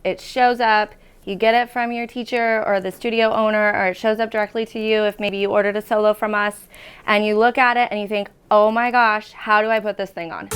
it shows up, you get it from your teacher or the studio owner, or it shows up directly to you if maybe you ordered a solo from us, and you look at it and you think, oh my gosh, how do I put this thing on?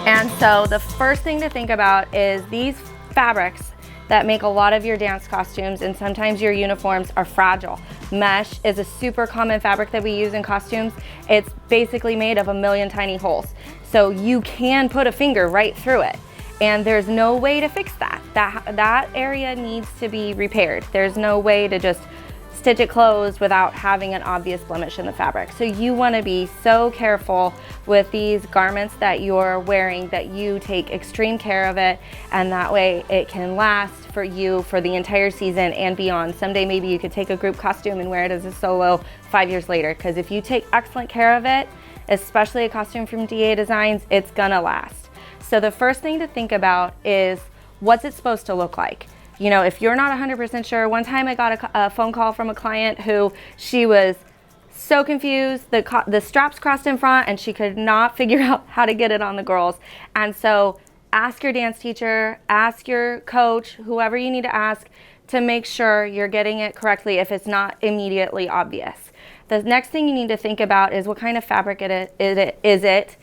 And so the first thing to think about is these fabrics that make a lot of your dance costumes and sometimes your uniforms are fragile. Mesh is a super common fabric that we use in costumes. It's basically made of a million tiny holes. So you can put a finger right through it, and there's no way to fix that. That area needs to be repaired. There's no way to just stitch it closed without having an obvious blemish in the fabric. So you want to be so careful with these garments that you're wearing that you take extreme care of it, and that way it can last for you for the entire season and beyond. Someday maybe you could take a group costume and wear it as a solo 5 years later, because if you take excellent care of it, especially a costume from DA Designs, it's gonna last. So the first thing to think about is, what's it supposed to look like? You know, if you're not 100% sure, one time I got a phone call from a client who she was so confused. The straps crossed in front and she could not figure out how to get it on the girls. And so ask your dance teacher, ask your coach, whoever you need to ask, to make sure you're getting it correctly if it's not immediately obvious. The next thing you need to think about is what kind of fabric is it.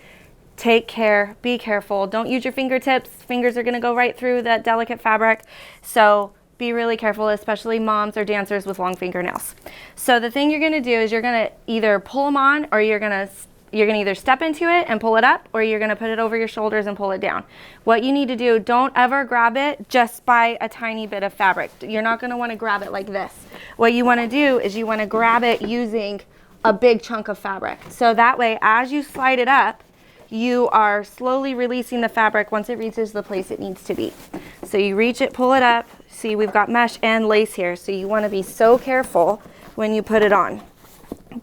Take care, be careful. Don't use your fingertips. Fingers are gonna go right through that delicate fabric. So be really careful, especially moms or dancers with long fingernails. So the thing you're gonna do is you're gonna either pull them on, or you're gonna either step into it and pull it up, or you're gonna put it over your shoulders and pull it down. What you need to do, don't ever grab it just by a tiny bit of fabric. You're not gonna wanna grab it like this. What you wanna do is you wanna grab it using a big chunk of fabric. So that way, as you slide it up, you are slowly releasing the fabric once it reaches the place it needs to be. So you reach it, pull it up. See, we've got mesh and lace here, so you want to be so careful when you put it on.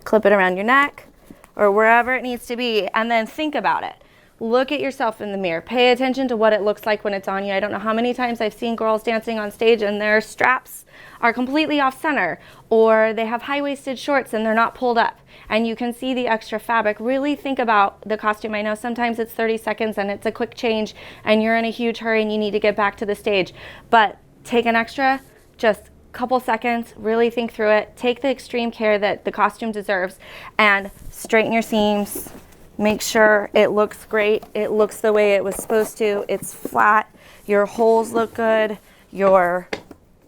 Clip it around your neck or wherever it needs to be, and then think about it. Look at yourself in the mirror. Pay attention to what it looks like when it's on you. I don't know how many times I've seen girls dancing on stage and their straps are completely off center, or they have high-waisted shorts and they're not pulled up, and you can see the extra fabric. Really think about the costume. I know sometimes it's 30 seconds and it's a quick change and you're in a huge hurry and you need to get back to the stage, but take an extra, just couple seconds, really think through it, take the extreme care that the costume deserves, and straighten your seams. Make sure it looks great. It looks the way it was supposed to. It's flat. Your holes look good. You're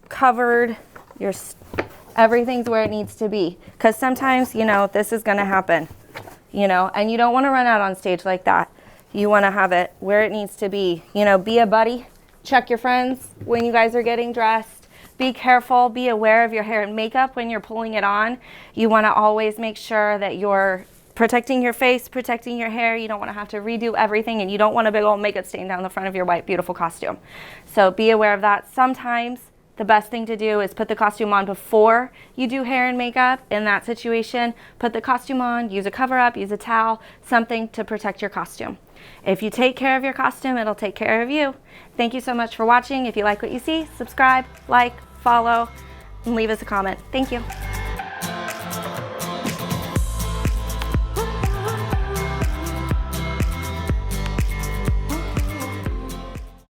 covered. Everything's where it needs to be. Because sometimes, you know, this is going to happen, you know, and you don't want to run out on stage like that. You want to have it where it needs to be. You know, be a buddy. Check your friends when you guys are getting dressed. Be careful. Be aware of your hair and makeup when you're pulling it on. You want to always make sure that you're protecting your face, protecting your hair. You don't want to have to redo everything, and you don't want a big old makeup stain down the front of your white, beautiful costume. So be aware of that. Sometimes the best thing to do is put the costume on before you do hair and makeup. In that situation, put the costume on, use a cover up, use a towel, something to protect your costume. If you take care of your costume, it'll take care of you. Thank you so much for watching. If you like what you see, subscribe, like, follow, and leave us a comment. Thank you.